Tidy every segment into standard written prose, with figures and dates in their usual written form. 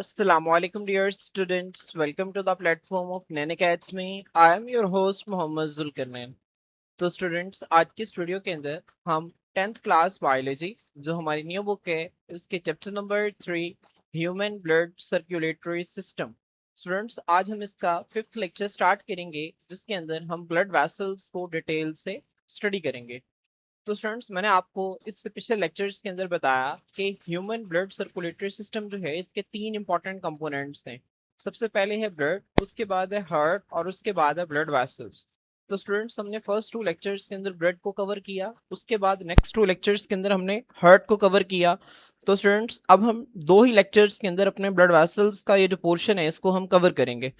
Assalamualaikum dear students. Welcome to the platform of Nan Academy. I am your host Mohammad Zulqarnain. तो students आज की इस video के अंदर हम 10th क्लास बायोलॉजी जो हमारी न्यू बुक है उसके chapter number 3 human blood circulatory system. Students आज हम इसका 5th लेक्चर स्टार्ट करेंगे जिसके अंदर हम ब्लड वेसल्स को डिटेल से स्टडी करेंगे। तो स्टूडेंट्स मैंने आपको इस पिछले लेक्चर्स के अंदर बताया कि ह्यूमन ब्लड सर्कुलेटरी सिस्टम जो है इसके 3 इंपॉर्टेंट कंपोनेंट्स हैं। सबसे पहले है ब्लड, उसके बाद है हार्ट और उसके बाद है ब्लड वेसल्स। तो स्टूडेंट्स हमने फर्स्ट 2 लेक्चर्स के अंदर ब्लड को कवर किया, उसके बाद नेक्स्ट 2 लेक्चर्स के अंदर हमने हार्ट को कवर किया। तो स्टूडेंट्स अब हम 2 ही लेक्चर्स के अंदर अपने ब्लड वेसल्स का ये जो पोर्शन है इसको हम कवर करेंगे।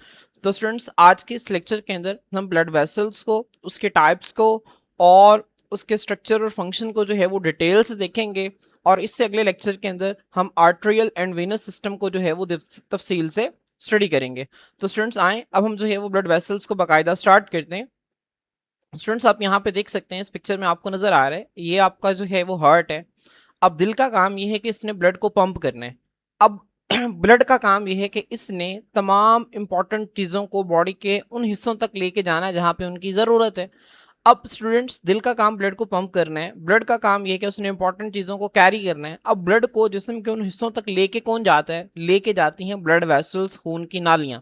तो स्टूडेंट्स आज के इस लेक्चर के अंदर हम ब्लड वेसल्स को, उसके टाइप्स को और उसके स्ट्रक्चर और फंक्शन को जो है वो डिटेल से देखेंगे और इससे अगले लेक्चर के अंदर हम आर्टरियल एंड वेनस सिस्टम को जो है वो तफसील से स्टडी करेंगे। तो स्टूडेंट्स आए अब हम जो है वो ब्लड वेसल्स को बाकायदा स्टार्ट करते हैं। स्टूडेंट्स आप यहाँ पे देख सकते हैं इस पिक्चर में आपको नजर आ रहा है ये आपका जो है वो हार्ट है। अब दिल का काम ये है कि इसने ब्लड को पंप करना है। अब ब्लड का काम ये है कि इसने तमाम इंपॉर्टेंट चीज़ों को बॉडी के उन हिस्सों तक लेके जाना है जहाँ पे उनकी ज़रूरत है। अब स्टूडेंट्स दिल का काम ब्लड को पंप करना है, ब्लड का काम ये है कि उसने इंपॉर्टेंट चीज़ों को कैरी करना है। अब ब्लड को जिस्म के उन हिस्सों तक लेके कौन जाता है? लेके जाती हैं ब्लड वेसल्स, खून की नालियाँ।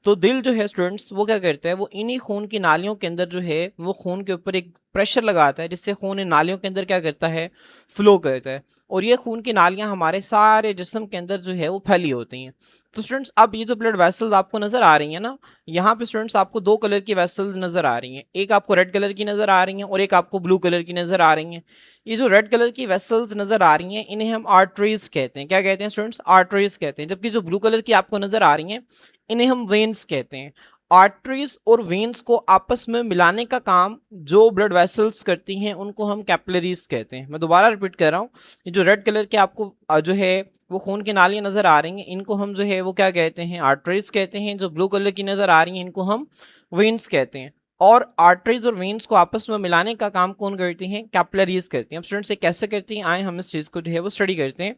तो दिल जो है स्टूडेंट्स वो क्या करता है, वो इन्हीं खून की नालियों के अंदर जो है वो खून के ऊपर एक प्रेशर लगाता है जिससे खून इन नालियों के अंदर क्या करता है, फ्लो करता है। और ये खून की नालियां हमारे सारे जिस्म के अंदर जो है वो फैली होती हैं। तो स्टूडेंट्स अब ये जो ब्लड वेसल्स आपको नजर आ रही हैं ना, यहाँ पे स्टूडेंट्स आपको 2 कलर की वेसल्स नजर आ रही हैं, एक आपको रेड कलर की नजर आ रही हैं और एक आपको ब्लू कलर की नजर आ रही हैं। ये जो रेड कलर की वेसल्स नजर आ रही हैं इन्हें हम आर्टरीज कहते हैं। क्या कहते हैं स्टूडेंट्स? आर्टरीज कहते हैं। जबकि जो ब्लू कलर की आपको नजर आ रही हैं इन्हें हम वेन्स कहते हैं। आर्टरीज और वेन्स को आपस में मिलाने का काम जो ब्लड वेसल्स करती हैं उनको हम कैपिलरीज कहते हैं। मैं दोबारा रिपीट कर रहा हूँ, ये जो रेड कलर के आपको जो है वो खून की नालियां नजर आ रही हैं इनको हम जो है वो क्या कहते हैं, आर्टरीज कहते हैं। जो ब्लू कलर की नजर आ रही हैं इनको हम वेन्स कहते हैं। और आर्टरीज और वेन्स को आपस में मिलाने का काम कौन करती हैं? कैपिलरीज करती हैं। अब स्टूडेंट्स ये कैसे करती हैं, आए हम इस चीज को जो है वो स्टडी करते हैं।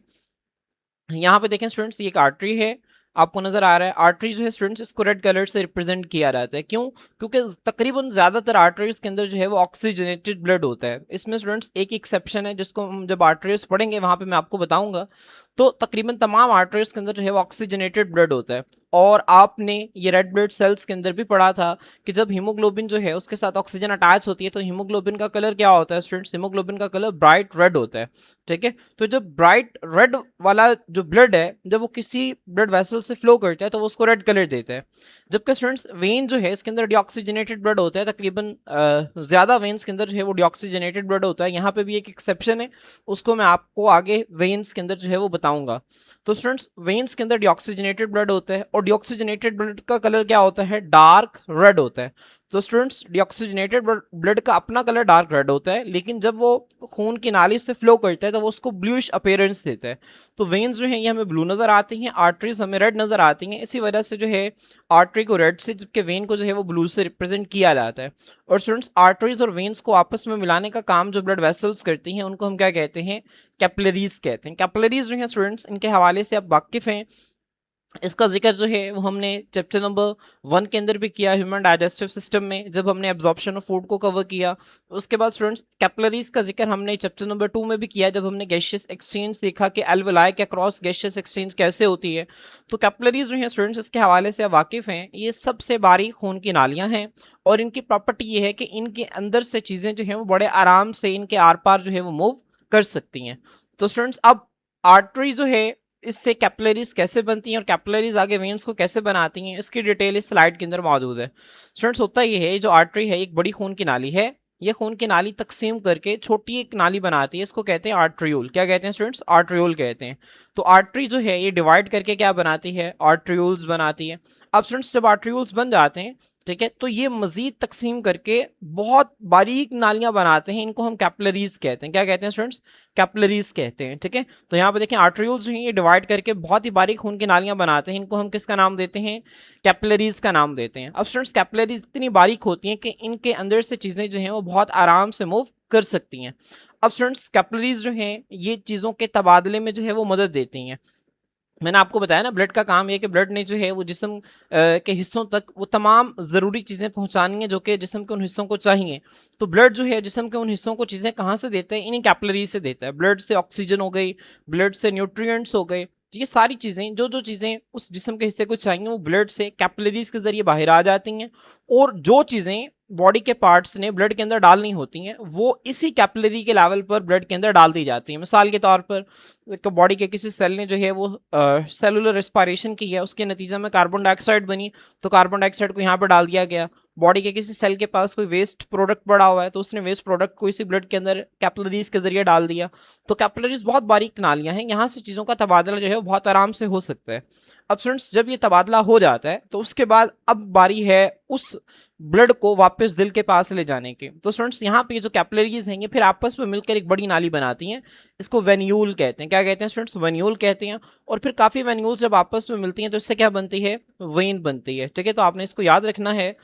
यहाँ पे देखें स्टूडेंट्स ये एक आर्टरी है, आपको नजर आ रहा है। आर्टरी जो है स्टूडेंट्स इसको रेड कलर से रिप्रेजेंट किया जाता है। क्यों? क्योंकि तकरीबन ज्यादातर आर्टरीज के अंदर जो है वो ऑक्सीजनेटेड ब्लड होता है। इसमें स्टूडेंट्स एक एक्सेप्शन है जिसको हम जब आर्टरीज पढ़ेंगे वहां पे मैं आपको बताऊंगा। तो तकरीबन तमाम आर्टरीज के अंदर जो है वो ऑक्सीजनेटेड ब्लड होता है। और आपने ये रेड ब्लड सेल्स के अंदर भी पढ़ा था कि जब हीमोग्लोबिन जो है उसके साथ ऑक्सीजन अटैच होती है तो हीमोग्लोबिन का कलर क्या होता है स्टूडेंट्स? हीमोग्लोबिन का कलर ब्राइट रेड होता है। ठीक है, तो जब ब्राइट रेड वाला जो ब्लड है जब वो किसी ब्लड वेसल से फ्लो करता है तो वो उसको रेड कलर देता है। जबकि स्टूडेंट्स वेन जो है इसके अंदर डिऑक्सीजनेटेड ब्लड होता है, तकरीबन ज्यादा वेन्स के अंदर जो है वो डिऑक्सीजनेटेड ब्लड होता है। यहाँ पे भी एक एक्सेप्शन है, उसको मैं आपको आगे वेन्स के अंदर जो है वो बताऊंगा। तो स्टूडेंट्स वेन्स के अंदर डिऑक्सीजनेटेड ब्लड होता है और डिऑक्सीजनेटेड ब्लड का कलर क्या होता है? डार्क रेड होता है। तो स्टूडेंट्स डिऑक्सीजनेटेड ब्लड का अपना कलर डार्क रेड होता है, लेकिन जब वो खून की नाली से फ्लो करता है तो वो उसको ब्लूइश अपीयरेंस देता है। तो वेन्स जो हैं ये हमें ब्लू नजर आती हैं, आर्टरीज हमें रेड नजर आती हैं। इसी वजह से जो है आर्टरी को रेड से जबकि वेन को जो है वो ब्लू से रिप्रेजेंट किया जाता है। और स्टूडेंट्स आर्टरीज और वेन्स को आपस में मिलाने का काम जो ब्लड वेसल्स करती हैं उनको हम क्या कहते हैं? कैपिलरीज कहते हैं। कैपिलरीज जो है स्टूडेंट्स इनके हवाले से आप वाकिफ हैं, इसका जिक्र जो है वो हमने चैप्टर नंबर 1 के अंदर भी किया, ह्यूमन डाइजेस्टिव सिस्टम में, जब हमने एब्जॉर्प्शन ऑफ फूड को कवर किया। उसके बाद स्टूडेंट्स कैपिलरीज का जिक्र हमने चैप्टर नंबर 2 में भी किया जब हमने गैशियस एक्सचेंज देखा कि एल्वेलाई के क्रॉस गैशियस एक्सचेंज कैसे होती है। तो कैपिलरीज जो है स्टूडेंट्स इसके हवाले से आप वाकिफ हैं, ये सबसे बारीक खून की नालियां हैं और इनकी प्रॉपर्टी ये है कि इनके अंदर से चीज़ें जो हैं वो बड़े आराम से इनके आर पार जो है वो मूव कर सकती हैं। तो स्टूडेंट्स अब आर्टरी जो है इससे कैपिलरीज कैसे बनती हैं और कैपिलरीज आगे वेन्स को कैसे बनाती हैं इसकी डिटेल इस स्लाइड के अंदर मौजूद है। स्टूडेंट्स होता ये है, जो आर्टरी है एक बड़ी खून की नाली है, ये खून की नाली तकसीम करके छोटी एक नाली बनाती है, इसको कहते हैं आर्ट्रियोल। क्या कहते हैं स्टूडेंट्स? आर्ट्रियोल कहते हैं। तो आर्टरी जो है ये डिवाइड करके क्या बनाती है? आर्ट्रियोल्स बनाती है। अब स्टूडेंट्स जब आर्ट्रियोल्स बन जाते हैं, ठीक है, तो ये मजीद तकसीम करके बहुत बारीक नालियां बनाते हैं, इनको हम कैपिलरीज कहते हैं। क्या कहते हैं स्टूडेंट्स? कैपिलरीज कहते हैं। ठीक है, तो यहाँ पे देखें आर्टरियोल्स जो हैं ये डिवाइड करके बहुत ही बारीक खून की नालियां बनाते हैं, इनको हम किसका नाम देते हैं? कैपिलरीज का नाम देते हैं। अब स्टूडेंट्स कैपिलरीज इतनी बारीक होती हैं कि इनके अंदर से चीज़ें जो हैं वो बहुत आराम से मूव कर सकती हैं। अब स्टूडेंट्स कैपिलरीज जो हैं ये चीज़ों के तबादले में जो है वो मदद देती हैं। मैंने आपको बताया ना, ब्लड का काम ये है कि ब्लड ने जो है वो जिस्म के हिस्सों तक वो तमाम ज़रूरी चीज़ें पहुंचानी है जो कि जिस्म के उन हिस्सों को चाहिए। तो ब्लड जो है जिस्म के उन हिस्सों को चीज़ें कहाँ से देता है? इन्हीं कैपिलरी से देता है। ब्लड से ऑक्सीजन हो गई, ब्लड से न्यूट्रिएंट्स हो गए, तो ये सारी चीज़ें जो चीज़ें उस जिस्म के हिस्से को चाहिए वो ब्लड से कैपिलरीज के जरिए बाहर आ जाती हैं। और जो चीज़ें बॉडी के पार्ट्स ने ब्लड के अंदर डालनी होती हैं वो इसी कैपिलरी के लेवल पर ब्लड के अंदर डाल दी जाती हैं। मिसाल के तौर पर बॉडी के किसी सेल ने जो है वो सेलुलर रेस्पिरेशन की है, उसके नतीजे में कार्बन डाइऑक्साइड बनी, तो कार्बन डाइऑक्साइड को यहाँ पर डाल दिया गया। बॉडी के किसी सेल के पास कोई वेस्ट प्रोडक्ट पड़ा हुआ है तो उसने वेस्ट प्रोडक्ट को इसी ब्लड के अंदर कैपिलरीज के जरिए डाल दिया। तो कैपिलरीज बहुत बारीक नालियां हैं, यहाँ से चीज़ों का तबादला जो है वो बहुत आराम से हो सकता है। अब स्टूडेंट्स जब ये तबादला हो जाता है तो उसके बाद अब बारी है उस ब्लड को वापस दिल के पास ले जाने की। तो स्टूडेंट्स यहाँ पे जो कैपिलरीज हैं ये फिर आपस में मिलकर एक बड़ी नाली बनाती हैं। इसको वेन्यूल कहते हैं। क्या कहते हैं स्टूडेंट्स? वेन्यूल कहते हैं। और फिर काफ़ी वेन्यूल जब आपस में मिलती हैं तो इससे क्या बनती है? वेन बनती है। ठीक है, तो आपने इसको याद रखना है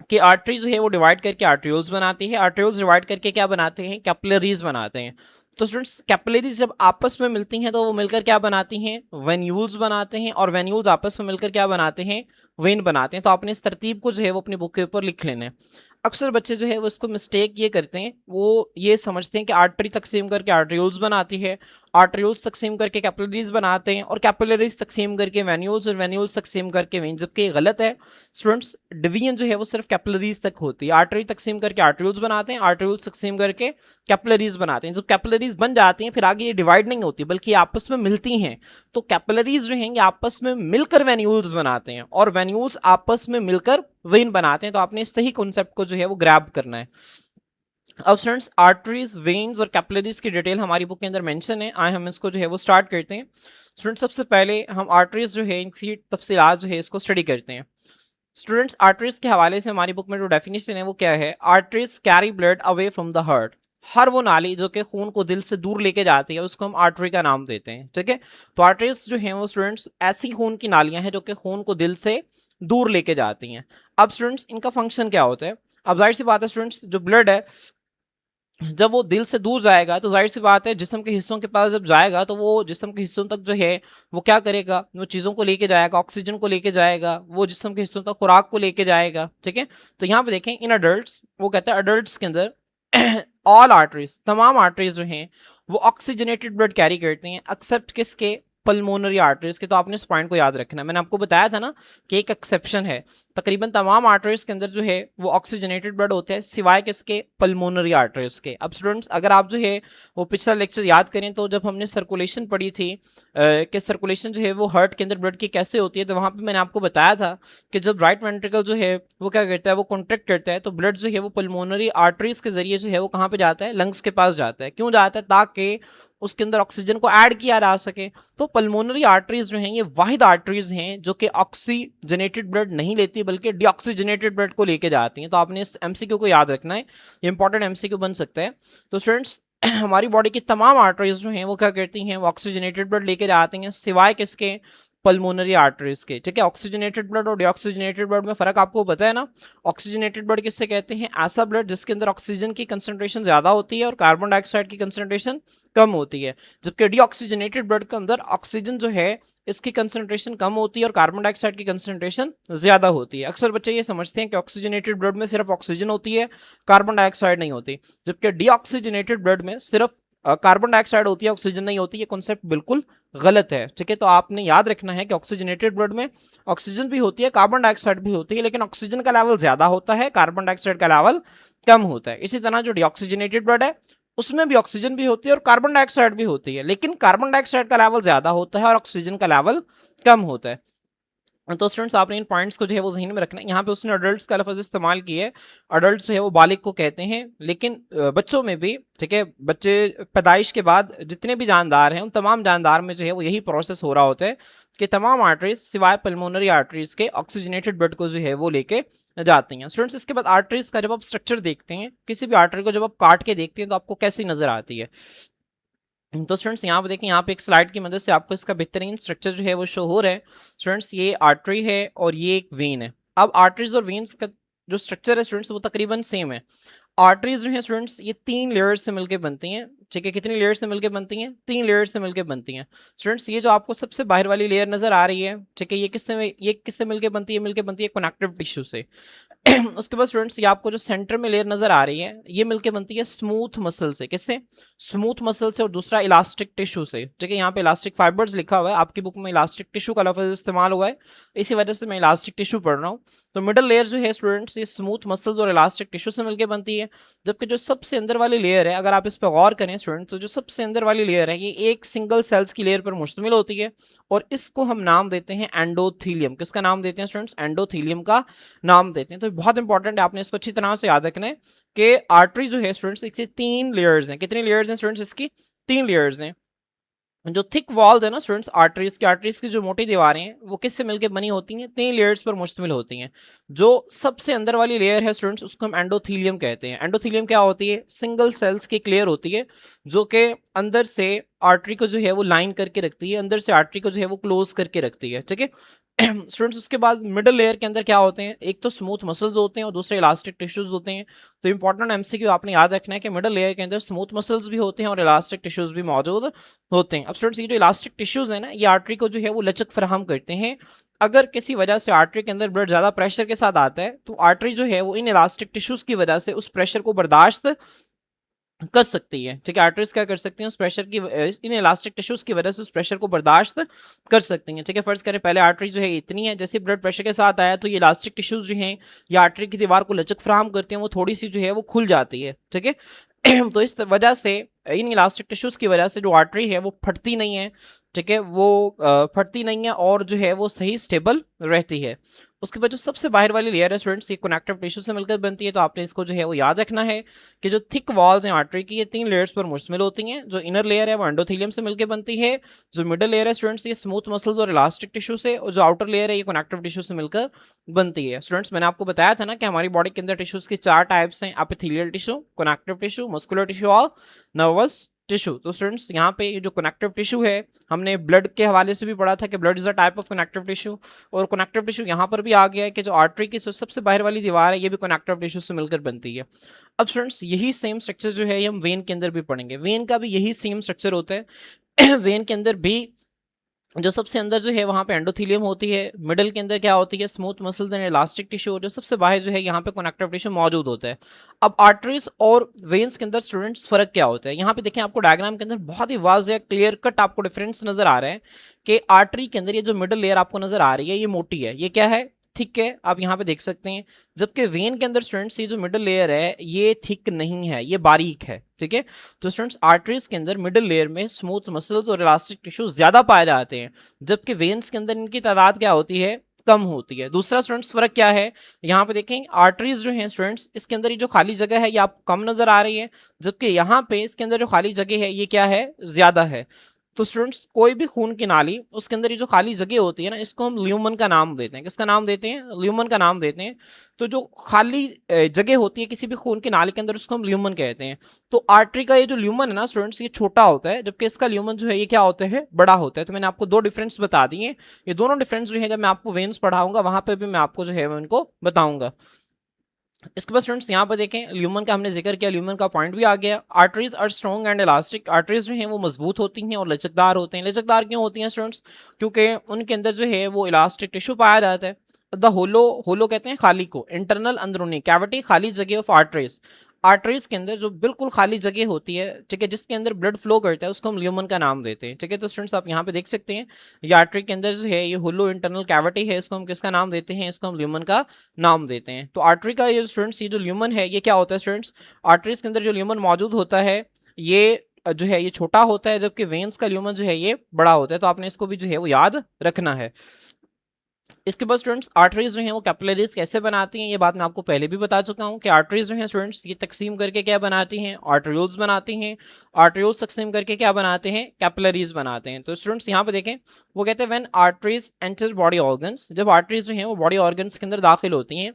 कि आर्टरी जो है वो डिवाइड करके आर्ट्रियोल्स बनाती है, आर्ट्रियोल्स डिवाइड करके क्या बनाते हैं? कैपिलरीज बनाते हैं। तो स्टूडेंट्स कैपिलरीज जब आपस में मिलती हैं तो वो मिलकर क्या बनाती हैं? वेन्यूल्स बनाते हैं, और वेन्यूल्स आपस में मिलकर क्या बनाते हैं? वेन बनाते हैं। तो आपने इस तरतीब को जो है वो अपनी बुक के ऊपर लिख लेना है। अक्सर बच्चे जो है वो इसको मिस्टेक ये करते हैं, वो ये समझते हैं कि आर्टरी तकसीम करके आर्ट्रियोल्स बनाती है, आर्ट्रियोल्स तकसीम करके कैपिलरीज बनाते हैं, और कैपिलरीज तकसीम करके वेन्यूल्स, और वेन्यूल्स तकसीम करके वेन, जबकि ये गलत है। स्टूडेंट्स डिवीजन जो है वो सिर्फ कैपिलरीज तक होती है। आर्टरी तकसीम करके आर्ट्रियोल्स बनाते हैं, आर्ट्रियोल्स तकसीम करके कैपिलरीज बनाते हैं। जब कैपिलरीज बन जाती हैं फिर आगे ये डिवाइड नहीं होती बल्कि आपस में मिलती हैं। तो कैपिलरीज जो हैं ये आपस में मिलकर वेन्यूल्स बनाते हैं, और वेन्यूल्स आपस में मिलकर वेन बनाते हैं। तो आपने इस सही कॉन्सेप्ट को जो है वो ग्रैब करना है। अब स्टूडेंट्स आर्टरीज, वेन्स और कैपिलरीज की डिटेल हमारी बुक के अंदर मेंशन है। आए हम इसको जो है वो स्टार्ट करते हैं। स्टूडेंट्स सबसे पहले हम आर्टरीज जो है इनकी तफसीलात जो है इसको स्टडी करते हैं। स्टूडेंट्स आर्टरीज के हवाले से हमारी बुक में जो डेफिनेशन है वो क्या है? Arteries carry blood away from the heart. हर वो नाली जो कि खून को दिल से दूर लेके जाती है उसको हम आर्टरी का नाम देते हैं। ठीक है, तो आर्टरीज जो है वो स्टूडेंट्स ऐसी खून की नालियां हैं जो कि खून को दिल से दूर लेके जाती हैं। अब स्टूडेंट्स इनका फंक्शन क्या होता है? अब जाहिर सी बात है स्टूडेंट्स, जो ब्लड है जब वो दिल से दूर जाएगा तो जाहिर सी बात है जिस्म के हिस्सों के पास जब जाएगा तो वो जिस्म के हिस्सों तक जो है वो क्या करेगा? वो चीज़ों को लेके जाएगा, ऑक्सीजन को लेके जाएगा, वो जिस्म के हिस्सों तक खुराक को लेके जाएगा। ठीक है, तो यहाँ पे देखें इन अडल्ट्स, वो कहता है अडल्ट्स के अंदर ऑल आर्टरीज, तमाम आर्टरीज जो हैं वो ऑक्सीजनेटेड ब्लड कैरी करते हैं, एक्सेप्ट किसके? पल्मोनरी आर्टरीज के। तो आपने इस पॉइंट को याद रखना है। मैंने आपको बताया था ना कि एक एक्सेप्शन है, तकरीबन तमाम आर्टरीज के अंदर जो है वो ऑक्सीजनेटेड ब्लड होते हैं सिवाय किसके? पल्मोनरी आर्टरीज के। अब स्टूडेंट्स अगर आप जो है वो पिछला लेक्चर याद करें तो जब हमने सर्कुलेशन पढ़ी थी कि सर्कुलेशन जो है वो हार्ट के अंदर ब्लड की कैसे होती है, तो वहाँ पे मैंने आपको बताया था कि जब राइट वेंट्रिकल जो है वो क्या करता है? वो कॉन्ट्रैक्ट करता है तो ब्लड जो है वो पल्मोनरी आर्टरीज के जरिए जो है वो कहाँ पे जाता है? लंग्स के पास जाता है। क्यों जाता है? ताकि उसके अंदर ऑक्सीजन को ऐड किया जा सके। तो पल्मोनरी आर्टरीज जो हैं ये वाहिद आर्टरीज हैं जो कि ऑक्सीजनेटेड ब्लड नहीं लेती बल्कि डीऑक्सीजनेटेड ब्लड को लेके जाती हैं। तो आपने इस एमसीक्यू को याद रखना है, ये इंपॉर्टेंट एमसीक्यू बन सकता है। तो स्टूडेंट्स हमारी बॉडी की तमाम आर्टरीज जो हैं वो क्या करती हैं? वो ऑक्सीजनेटेड ब्लड लेके जाती हैं सिवाय किसके? पल्मोनरी आर्टरीज के। ठीक है, ऑक्सीजनेटेड ब्लड और डीऑक्सीजनेटेड ब्लड में फर्क आपको पता है ना? ऑक्सीजनेटेड ब्लड किससे कहते हैं? ऐसा ब्लड जिसके अंदर ऑक्सीजन की कंसंट्रेशन ज्यादा होती है और कार्बन डाइऑक्साइड की कंसंट्रेशन कम होती है। जबकि डीऑक्सीजनेटेड ब्लड के अंदर ऑक्सीजन जो है इसकी कंसंट्रेशन कम होती है और कार्बन डाइऑक्साइड की कंसंट्रेशन ज्यादा होती है। अक्सर बच्चे ये समझते हैं कि ऑक्सीजनेटेड ब्लड में सिर्फ ऑक्सीजन होती है, कार्बन डाइऑक्साइड नहीं होती, जबकि डीऑक्सीजनेटेड ब्लड में सिर्फ कार्बन डाइऑक्साइड होती है, ऑक्सीजन नहीं होती। ये कॉन्सेप्ट बिल्कुल गलत है। ठीक है, तो आपने याद रखना है कि ऑक्सीजनेटेड ब्लड में ऑक्सीजन भी होती है, कार्बन डाइऑक्साइड भी होती है, लेकिन ऑक्सीजन का लेवल ज्यादा होता है, कार्बन डाइऑक्साइड का लेवल कम होता है। इसी तरह जो डीऑक्सीजनेटेड ब्लड है उसमें भी ऑक्सीजन भी होती है और कार्बन डाइऑक्साइड भी होती है, लेकिन कार्बन डाइऑक्साइड का लेवल ज्यादा होता है और ऑक्सीजन का लेवल कम होता है। तो स्टूडेंट्स आपने इन पॉइंट्स को जो है वो ज़हन में रखना है। यहाँ पे उसने अडल्ट्स का लफ्ज़ इस्तेमाल किया है, अडल्ट जो है वो बालिग को कहते हैं, लेकिन बच्चों में भी, ठीक है, बच्चे पैदाइश के बाद जितने भी जानदार हैं उन तमाम जानदार में जो है वो यही प्रोसेस हो रहा होता है कि तमाम आर्टरीज सिवाय पल्मोनरी आर्टरीज के ऑक्सीजनेटेड ब्लड को जो है वो लेके जाती हैं। स्टूडेंट्स इसके बाद आर्टरीज का जब आप स्ट्रक्चर देखते हैं, किसी भी आर्टरी को जब आप काट के देखते हैं तो आपको कैसी नजर आती है? तो स्टूडेंट्स यहाँ पे देखें, यहाँ पे एक स्लाइड की मदद से आपको इसका बेहतरीन स्ट्रक्चर जो है वो शो हो रहा है। स्टूडेंट्स ये आर्टरी है और ये एक वेन है। अब आर्टरीज और वेन्स का जो स्ट्रक्चर है स्टूडेंट्स वो तकरीबन सेम है। आर्टरीज जो है स्टूडेंट्स ये 3 लेयर्स से मिलकर बनती हैं। ठीक है, कितनी लेयर्स से मिलकर बनती हैं? 3 लेयर्स से मिलकर बनती हैं। स्टूडेंट्स ये जो आपको सबसे बाहर वाली लेयर नजर आ रही है, ठीक है, ये किससे मिलकर बनती है? मिलकर बनती है कनेक्टिव टिश्यू से। उसके बाद स्टूडेंट्स ये आपको जो सेंटर में लेयर नजर आ रही है ये मिलके बनती है स्मूथ मसल से। किससे? स्मूथ मसल से। और दूसरा इलास्टिक टिश्यू से। ठीक है, यहाँ पे इलास्टिक फाइबर्स लिखा हुआ है, आपकी बुक में इलास्टिक टिश्यू का लफ्ज इस्तेमाल हुआ है, इसी वजह से मैं इलास्टिक टिश्यू पढ़ रहा हूँ। तो मिडल लेयर जो है स्टूडेंट्स ये स्मूथ मसल्स और इलास्टिक टिश्यू से मिलकर बनती है। जबकि जो सबसे अंदर वाली लेयर है, अगर आप इस पर गौर करें स्टूडेंट, तो जो सबसे अंदर वाली लेयर है ये एक सिंगल सेल्स की लेयर पर मुश्तमिल होती है और इसको हम नाम देते हैं एंडोथीलियम। किसका नाम देते हैं स्टूडेंट्स? एंडोथीलियम का नाम देते हैं। तो बहुत इंपॉर्टेंट है, आपने इसको अच्छी तरह से याद रखना है कि आर्टरी जो है स्टूडेंट्स इसकी 3 लेयर्स हैं। कितनी लेयर्स हैं स्टूडेंट्स? इसकी 3 लेयर्स हैं। जो थिक वॉल्स है ना स्टूडेंट्स आर्टरीज की जो मोटी दीवारें हैं वो किससे मिलकर बनी होती हैं? 3 लेयर्स पर मुश्तमिल होती हैं। जो सबसे अंदर वाली लेयर है स्टूडेंट्स उसको हम एंडोथीलियम कहते हैं। एंडोथीलियम क्या होती है? सिंगल सेल्स की एक लेयर होती है जो कि अंदर से आर्टरी को जो है वो लाइन करके रखती है, अंदर से आर्टरी को जो है वो क्लोज करके रखती है। ठीक है स्टूडेंट्स, उसके बाद मिडल लेयर के अंदर क्या होते हैं? एक तो स्मूथ मसल्स होते हैं और दूसरे इलास्टिक टिश्यूज होते हैं। तो इंपॉर्टेंट एमसीक्यू आपने याद रखना है कि मिडल लेयर के अंदर स्मूथ मसल्स भी होते हैं और इलास्टिक टिश्यूज भी मौजूद होते हैं। अब स्टूडेंट्स ये जो इलास्टिक टिश्यूज है ना ये आर्टरी को जो है वो लचक फराहम करते हैं। अगर किसी वजह से आर्टरी के अंदर ब्लड ज्यादा प्रेशर के साथ आता है तो आर्टरी जो है वो इन इलास्टिक टिश्यूज की वजह से उस प्रेशर को बर्दाश्त कर सकती है। ठीक है, आर्टरीज क्या कर सकती हैं? उस प्रेशर की इन इलास्टिक टिश्यूज की वजह से उस प्रेशर को बर्दाश्त कर सकती हैं। ठीक है, फर्ज करें पहले आर्टरी जो है इतनी है, जैसे ब्लड प्रेशर के साथ आया तो ये इलास्टिक टिश्यूज जो हैं ये आर्टरी की दीवार को लचक फराहम करते हैं, वो थोड़ी सी जो है वो खुल जाती है। ठीक है तो इस वजह से इन इलास्टिक टिश्यूज की वजह से जो आर्टरी है वो फटती नहीं है। ठीक है, वो फटती नहीं है और जो है वो सही स्टेबल रहती है। उसके बाद जो सबसे बाहर वाली लेयर है स्टूडेंट्स ये कनेक्टिव टिश्यू से मिलकर बनती है। तो आपने इसको जो है वो याद रखना है कि जो थिक वॉल्स हैं आर्टरी की ये 3 लेयर्स पर मुश्तमिल होती हैं। जो इनर लेयर है वो एंडोथीलियम से मिलकर बनती है, जो मिडल लेयर है स्टूडेंट्स ये स्मूथ मसल्स और इलास्टिक टिश्यू से, और जो आउटर लेयर है ये कनेक्टिव टिश्यू से मिलकर बनती है। स्टूडेंट्स मैंने आपको बताया था ना कि हमारी बॉडी के अंदर टिश्यूज की 4 टाइप्स हैं, epithelial tissue, connective tissue, muscular tissue और नर्वस टिश्यू। तो स्टूडेंट्स यहाँ पे ये जो कनेक्टिव टिश्यू है हमने ब्लड के हवाले से भी पढ़ा था कि blood is a type of connective tissue, और कनेक्टिव टिश्यू यहाँ पर भी आ गया है कि जो आर्टरी की सबसे बाहर वाली दीवार है ये भी कनेक्टिव टिश्यू से मिलकर बनती है। अब स्टूडेंट्स यही सेम स्ट्रक्चर जो है ये हम वेन के अंदर भी पढ़ेंगे। वेन का भी यही सेम स्ट्रक्चर होता है वेन के अंदर भी जो सबसे अंदर जो है वहां पे एंडोथीलियम होती है, मिडल के अंदर क्या होती है? Smooth muscles and elastic tissue, जो सबसे बाहर जो है यहाँ पे कनेक्टिव टिश्यू मौजूद होता है। अब आर्टरीज और वेन्स के अंदर स्टूडेंट्स फर्क क्या होता है? यहाँ पे देखें आपको डायग्राम के अंदर बहुत ही वाज़ेह क्लियर कट आपको डिफरेंस नजर आ रहा है कि आर्टरी के अंदर ये जो मिडल लेयर आपको नजर आ रही है ये मोटी है, ये क्या है? थिक है, आप यहाँ पे देख सकते हैं। जबकि वेन के अंदर स्टूडेंट्स ये जो मिडल लेयर है ये थिक नहीं है, ये बारीक है। ठीक है, तो स्टूडेंट्स आर्टरीज के अंदर मिडल लेयर में स्मूथ मसल्स और इलास्टिक टिश्यूज ज्यादा पाए जाते हैं, जबकि वेन्स के अंदर इनकी तादाद क्या होती है? कम होती है। दूसरा स्टूडेंट्स फर्क क्या है? यहाँ पे देखें आर्टरीज जो हैं स्टूडेंट्स इसके अंदर ये जो खाली जगह है ये आपको कम नजर आ रही है, जबकि यहाँ पे इसके अंदर जो खाली जगह है ये क्या है? ज्यादा है। तो स्टूडेंट्स कोई भी खून की नाली उसके अंदर ये जो खाली जगह होती है ना इसको हम ल्यूमन का नाम देते हैं। किसका नाम देते हैं? ल्यूमन का नाम देते हैं। तो जो खाली जगह होती है किसी भी खून की नाली के अंदर उसको हम ल्यूमन कहते हैं। तो आर्टरी का ये जो ल्यूमन है ना स्टूडेंट्स ये छोटा होता है, जबकि इसका ल्यूमन जो है ये क्या होता है? बड़ा होता है। तो मैंने आपको 2 डिफरेंस बता दिए। ये दोनों डिफरेंस जो है जब मैं आपको वेन्स पढ़ाऊंगा वहां पर भी मैं आपको जो है उनको बताऊंगा। इसके बाद स्टूडेंट्स यहाँ पर देखें ल्यूमन का हमने जिक्र किया, ल्यूमन का पॉइंट भी आ गया। Arteries are strong and elastic, arteries जो हैं वो मजबूत होती हैं और लचकदार होते हैं। लचकदार क्यों होती हैं स्टूडेंट्स? क्योंकि उनके अंदर जो है वो इलास्टिक टिश्यू पाया जाता है। द होलो, होलो कहते हैं खाली को, इंटरनल अंदरूनी, कैविटी खाली जगह ऑफ आर्टरीज। आर्टरीज के अंदर जो बिल्कुल खाली जगह होती है, ठीक है, जिसके अंदर ब्लड फ्लो करता है उसको हम ल्यूमन का नाम देते हैं। ठीक है, तो स्टूडेंट्स आप यहाँ पे देख सकते हैं ये आर्टरी के अंदर जो है ये होलो इंटरनल कैविटी है, इसको हम किसका नाम देते हैं? इसको हम ल्यूमन का नाम देते हैं। तो आर्टरी का ये स्टूडेंट्स ये जो ल्यूमन है ये क्या होता है स्टूडेंट्स? आर्टरीज के अंदर जो ल्यूमन मौजूद होता है ये जो है ये छोटा होता है, जबकि वेन्स का ल्यूमन जो है ये बड़ा होता है। तो आपने इसको भी जो है वो याद रखना है। इसके बाद स्टूडेंट्स आर्टरीज जो हैं वो कैपिलरीज कैसे बनाती हैं ये बात मैं आपको पहले भी बता चुका हूं कि आर्टरीज जो हैं स्टूडेंट्स ये तकसीम करके क्या बनाती हैं? आर्टरियोल्स बनाती हैं। आर्टरियोल्स तकसीम करके क्या बनाते हैं? कैपिलरीज बनाते हैं। तो स्टूडेंट्स यहाँ पे देखें वो कहते हैं when arteries enter body organs, जब आर्टरीज जो हैं वो बॉडी ऑर्गन्स के अंदर दाखिल होती हैं,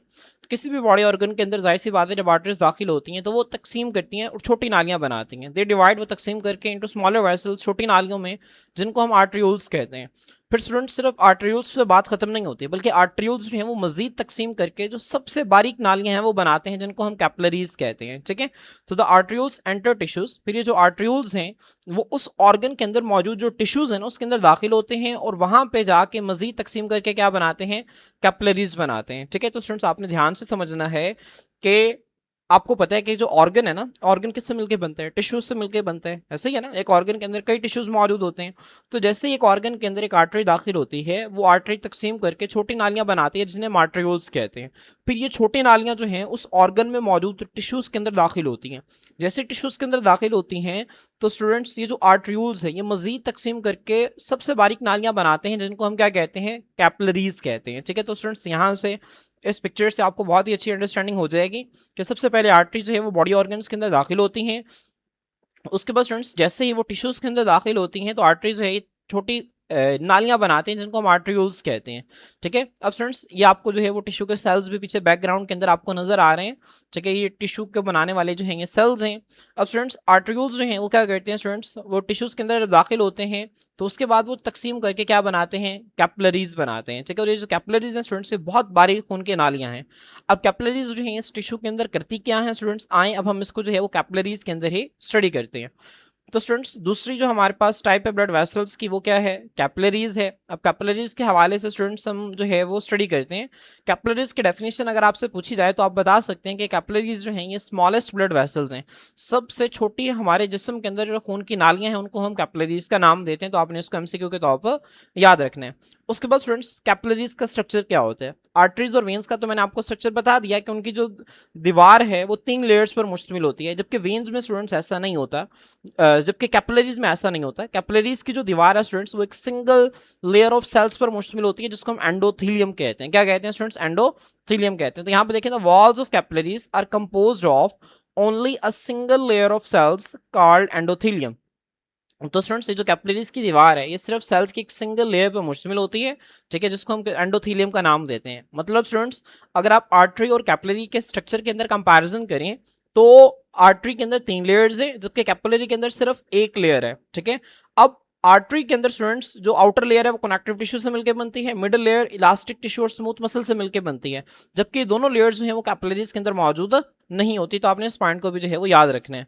किसी भी बॉडी ऑर्गन के अंदर जाहिर सी बात है जब आर्टरीज दाखिल होती हैं तो वो तकसीम करती हैं और छोटी नालियां बनाती हैं। दे डिवाइड, वो तकसीम करके इनटू स्मॉलर वेसल्स, छोटी नालियों में, जिनको हम आर्टरियोल्स कहते हैं। फिर स्टूडेंट सिर्फ आर्टरियोल्स पे बात खत्म नहीं होती, बल्कि आर्टरियोल्स जो हैं वो मजीद तकसीम करके जो सबसे बारीक नालियां हैं वो बनाते हैं, जिनको हम कैपिलरीज कहते हैं। ठीक है, तो द आर्टरियोल्स एंटर टिश्यूज, फिर ये जो आर्टरियोल्स हैं वो उस ऑर्गन के अंदर मौजूद जो टिश्यूज हैं ना उसके अंदर दाखिल होते हैं और वहां पे जाके मजीद तकसीम करके क्या बनाते हैं, कैपिलरीज बनाते हैं। ठीक है, तो स्टूडेंट्स आपने ध्यान से समझना है कि आपको पता है कि जो ऑर्गन है ना, ऑर्गन किससे मिलके बनता है, टिश्यूज से मिलके बनता है, ऐसे ही है ना। एक ऑर्गन के अंदर कई टिश्यूज मौजूद होते हैं, तो जैसे ही एक ऑर्गन के अंदर एक आर्टरी दाखिल होती है, वो आर्टरी तकसीम करके छोटी नालियां बनाती है जिन्हें मार्ट्रियोल्स कहते हैं। फिर ये छोटी नालियां जो हैं उस ऑर्गन में मौजूद टिश्यूज के अंदर दाखिल होती हैं। जैसे टिश्यूज के अंदर दाखिल होती हैं तो स्टूडेंट्स ये जो आर्ट्रियोल्स है ये मजीद तकसीम करके सबसे बारीक नालियां बनाते हैं, जिनको हम क्या कहते हैं, कैपिलरीज कहते हैं। ठीक है, तो स्टूडेंट्स यहाँ से इस पिक्चर से आपको बहुत ही अच्छी अंडरस्टैंडिंग हो जाएगी कि सबसे पहले आर्टरी जो है वो बॉडी ऑर्गन्स के अंदर दाखिल होती हैं। उसके बाद स्टूडेंट्स जैसे ही वो टिश्यूज के अंदर दाखिल होती हैं तो आर्टरीज है ये छोटी नालियां बनाते हैं जिनको हम आर्टरियोल्स कहते हैं। ठीक है, अब स्टूडेंट्स ये आपको जो है वो टिश्यू के सेल्स भी पीछे बैकग्राउंड के अंदर आपको नजर आ रहे हैं। ठीक है, ये टिश्यू के बनाने वाले जो हैं ये सेल्स हैं। अब स्टूडेंट्स आर्टरियोल्स जो हैं वो क्या करते हैं, स्टूडेंट्स वो टिश्यूज के अंदर जब दाखिल होते हैं तो उसके बाद वो तकसीम करके क्या बनाते हैं, कैपिलरीज बनाते हैं। ठीक है, और ये जो कैपिलरीज हैं स्टूडेंट्स ये बहुत बारीक खून की नालियां हैं। अब कैपिलरीज जो हैं इस टिश्यू के अंदर करती क्या है स्टूडेंट्स, आए अब हम इसको जो है वो कैपिलरीज के अंदर ही स्टडी करते हैं। तो स्टूडेंट्स दूसरी जो हमारे पास टाइप है ब्लड वेसल्स की वो क्या है, कैपिलरीज है। अब कैपिलरीज के हवाले से स्टूडेंट्स हम जो है वो स्टडी करते हैं। कैपिलरीज की डेफिनेशन अगर आपसे पूछी जाए तो आप बता सकते हैं कि कैपिलरीज जो हैं ये स्मॉलेस्ट ब्लड वेसल्स हैं, सबसे छोटी हमारे जिस्म के अंदर जो खून की नालियां हैं उनको हम कैपिलरीज का नाम देते हैं। तो आपने इसको एमसीक्यू के तौर पर याद रखना है। उसके बाद स्टूडेंट्स कैपिलरीज का स्ट्रक्चर क्या होता है, आर्टरीज और वेन्स का तो मैंने आपको स्ट्रक्चर बता दिया कि उनकी जो दीवार है वो 3 लेयर्स पर मुश्तमिल होती है, जबकि वेन्स में स्टूडेंट्स ऐसा नहीं होता, जबकि कैपिलरीज में ऐसा नहीं होता। कैपिलरीज की जो दीवार है स्टूडेंट्स वो एक सिंगल लेयर ऑफ सेल्स पर मुश्तमिल होती है, जिसको हम एंडोथीलियम कहते हैं। क्या कहते हैं स्टूडेंट्स, एंडोथीलियम कहते हैं। तो यहाँ पे देखें, the walls of capillaries are composed of only a single layer of cells called endothelium. तो स्टूडेंट्स ये जो कैपिलरीज की दीवार है ये सिर्फ सेल्स की एक सिंगल लेयर पर मुश्तमिल होती है। ठीक है, जिसको हम एंडोथीलियम का नाम देते हैं। मतलब स्टूडेंट्स अगर आप आर्टरी और कैपिलरी के स्ट्रक्चर के अंदर कंपैरिजन करें तो आर्टरी के अंदर 3 लेयर्स है, जबकि कैपिलरी के अंदर सिर्फ एक लेयर है। ठीक है, अब आर्टरी के अंदर स्टूडेंट्स जो आउटर लेयर है वो कनेक्टिव टिश्यू से मिलकर बनती है, मिडिल लेयर इलास्टिक टिश्यू और स्मूथ मसल से मिलकर बनती है, जबकि दोनों लेयर्स जो है वो कैपिलरीज के अंदर मौजूद नहीं होती। तो आपने इस पॉइंट को भी जो है वो याद रखना है।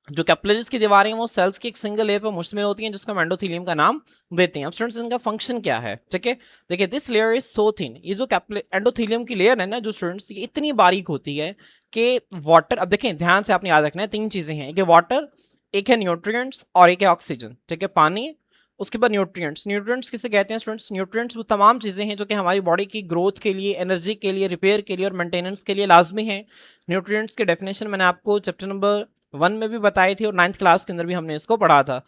जो कैपिलरीज की दीवारें हैं वो सेल्स की एक सिंगल लेयर पर मुश्तमिल होती हैं, जिसको हम एंडोथीलियम का नाम देते हैं। अब स्टूडेंट्स इनका फंक्शन क्या है, ठीक है, देखिए this layer is so thin, ये जो एंडोथीलियम की लेयर है ना जो स्टूडेंट्स ये इतनी बारीक होती है कि वाटर, अब देखें ध्यान से आपने याद रखना है 3 चीजें हैं, एक है वाटर, एक है न्यूट्रिएंट्स और एक है ऑक्सीजन। ठीक है, पानी, उसके बाद न्यूट्रिएंट्स। न्यूट्रिएंट्स किसे कहते हैं स्टूडेंट्स, न्यूट्रिएंट्स वो तमाम चीज़ें हैं जो कि हमारी बॉडी की ग्रोथ के लिए, एनर्जी के लिए, रिपेयर के लिए और मेंटेनेंस के लिए लाजमी है। न्यूट्रिएंट्स के डेफिनेशन मैंने आपको चैप्टर नंबर 1 में भी बताई थी और 9th क्लास के अंदर भी हमने इसको पढ़ा था।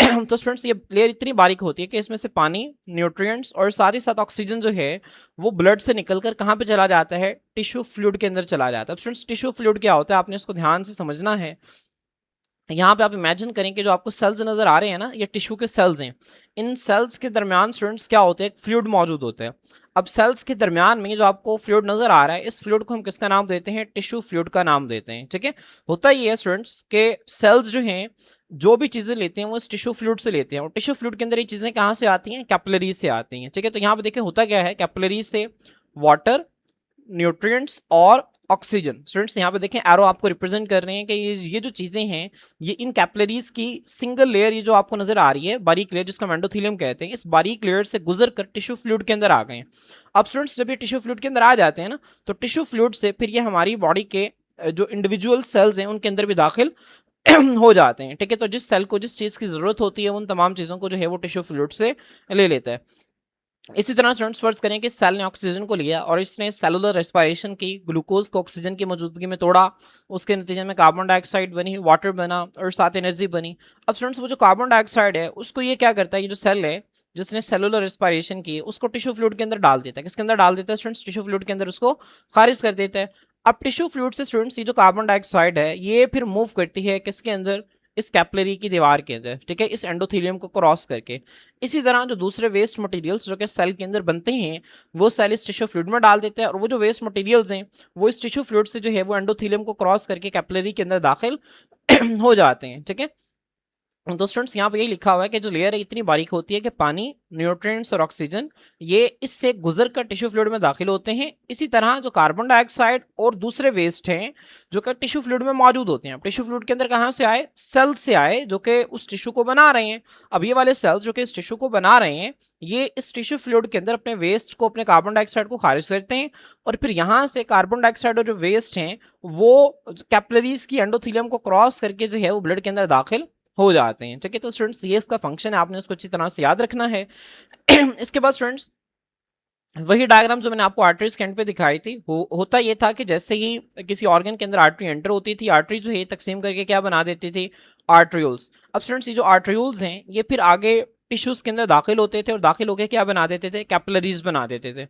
तो स्टूडेंट्स ये लेयर इतनी बारीक होती है कि इसमें से पानी, न्यूट्रिएंट्स और साथ ही साथ ऑक्सीजन जो है वो ब्लड से निकलकर कहाँ पे चला जाता है, टिश्यू फ्लूइड के अंदर चला जाता है। अब स्टूडेंट्स टिश्यू फ्लूइड क्या होता है आपने इसको ध्यान से समझना है। यहाँ पे आप इमेजिन करें कि जो आपको सेल्स नजर आ रहे हैं ना ये टिश्यू के सेल्स हैं। इन सेल्स के दरमियान स्टूडेंट्स क्या होते हैं, फ्लूइड मौजूद होते हैं। अब सेल्स के दरमियान में जो आपको फ्लूइड नजर आ रहा है इस फ्लूइड को हम किसका नाम देते हैं, टिश्यू फ्लूइड का नाम देते हैं। ठीक है, होता ये है स्टूडेंट्स के सेल्स जो हैं जो भी चीजें लेते हैं वो इस टिश्यू फ्लूइड से लेते हैं, और टिश्यू फ्लूइड के अंदर ये चीजें कहाँ से आती हैं, कैपिलरीज से आती हैं। ठीक है, तो यहाँ पे देखें होता क्या है, कैपिलरीज से वाटर, न्यूट्रिएंट्स और ऑक्सीजन। स्टूडेंट्स यहाँ पे देखें एरो आपको रिप्रेजेंट कर रहे हैं कि ये जो चीजें हैं ये इन कैपिलरीज की सिंगल लेयर, ये जो आपको नजर आ रही है बारीक लेयर जिसको एंडोथीलियम कहते हैं, इस बारीक लेयर से गुजर कर टिश्यू फ्लूइड के अंदर आ गए हैं। अब स्टूडेंट्स जब ये टिश्यू फ्लूइड के अंदर आ जाते हैं ना तो टिश्यू फ्लूइड से फिर ये हमारी बॉडी के जो इंडिविजुअल सेल्स हैं उनके अंदर भी दाखिल हो जाते हैं। ठीक है, तो जिस सेल को जिस चीज की जरूरत होती है उन तमाम चीजों को जो है वो टिश्यू फ्लूइड से ले लेता है। इसी तरह स्टूडेंट्स फर्ज करें कि सेल ने ऑक्सीजन को लिया और इसने सेलुलर रेस्पिरेशन की, ग्लूकोज को ऑक्सीजन की मौजूदगी में तोड़ा, उसके नतीजे में कार्बन डाइऑक्साइड बनी, वाटर बना और साथ एनर्जी बनी। अब स्टूडेंट्स वो जो कार्बन डाइऑक्साइड है उसको ये क्या करता है, ये जो सेल है जिसने सेलुलर रेस्पिरेशन की उसको टिश्यू फ्लूइड के अंदर डाल देता है। किसके अंदर डाल देता है स्टूडेंट्स, टिश्यू फ्लूइड के अंदर उसको खारिज कर देता है। अब टिश्यू फ्लूइड से स्टूडेंट्स ये जो कार्बन डाइऑक्साइड है ये फिर मूव करती है किसके अंदर, इस कैपिलरी की दीवार के अंदर। ठीक है, इस एंडोथीलियम को क्रॉस करके। इसी तरह जो दूसरे वेस्ट मटेरियल्स जो कि सेल के अंदर बनते हैं वो सेल इस टिश्यू फ्लूइड में डाल देते हैं, और वो जो वेस्ट मटेरियल्स हैं वो इस टिश्यू फ्लूइड से जो है वो एंडोथीलियम को क्रॉस करके कैपिलरी के अंदर दाखिल हो जाते हैं। ठीक है, तो स्टूडेंट्स यहाँ पे यही लिखा हुआ है कि जो लेयर है इतनी बारीक होती है कि पानी, न्यूट्रिएंट्स और ऑक्सीजन ये इससे गुजर कर टिश्यू फ्लूइड में दाखिल होते हैं। इसी तरह जो कार्बन डाइऑक्साइड और दूसरे वेस्ट हैं जो कि टिश्यू फ्लूइड में मौजूद होते हैं, टिश्यू फ्लूइड के अंदर कहाँ से आए, सेल से आए जो कि उस टिश्यू को बना रहे हैं। अब ये वाले सेल्स जो कि इस टिश्यू को बना रहे हैं, ये इस टिश्यू फ्लूइड के अंदर अपने वेस्ट को, अपने कार्बन डाइऑक्साइड को खारिज करते हैं और फिर यहाँ से कार्बन डाइऑक्साइड और जो वेस्ट हैं वो कैपिलरीज की एंडोथेलियम को क्रॉस करके जो है वो ब्लड के अंदर दाखिल हो जाते हैं। ठीक है, तो स्टूडेंट्स ये इसका फंक्शन है, आपने इसको अच्छी तरह से याद रखना है। इसके बाद स्टूडेंट्स वही डायग्राम जो मैंने आपको आर्टरीज के एंड पे दिखाई थी, होता ये था कि जैसे ही किसी ऑर्गन के अंदर आर्टरी एंटर होती थी, आर्टरी जो है तकसीम करके क्या बना देती थी, आर्ट्रियोल्स। अब स्टूडेंट्स ये जो आर्ट्रियोल्स हैं ये फिर आगे टिश्यूज के अंदर दाखिल होते थे और दाखिल होकर क्या बना देते थे, कैपिलरीज बना देते थे।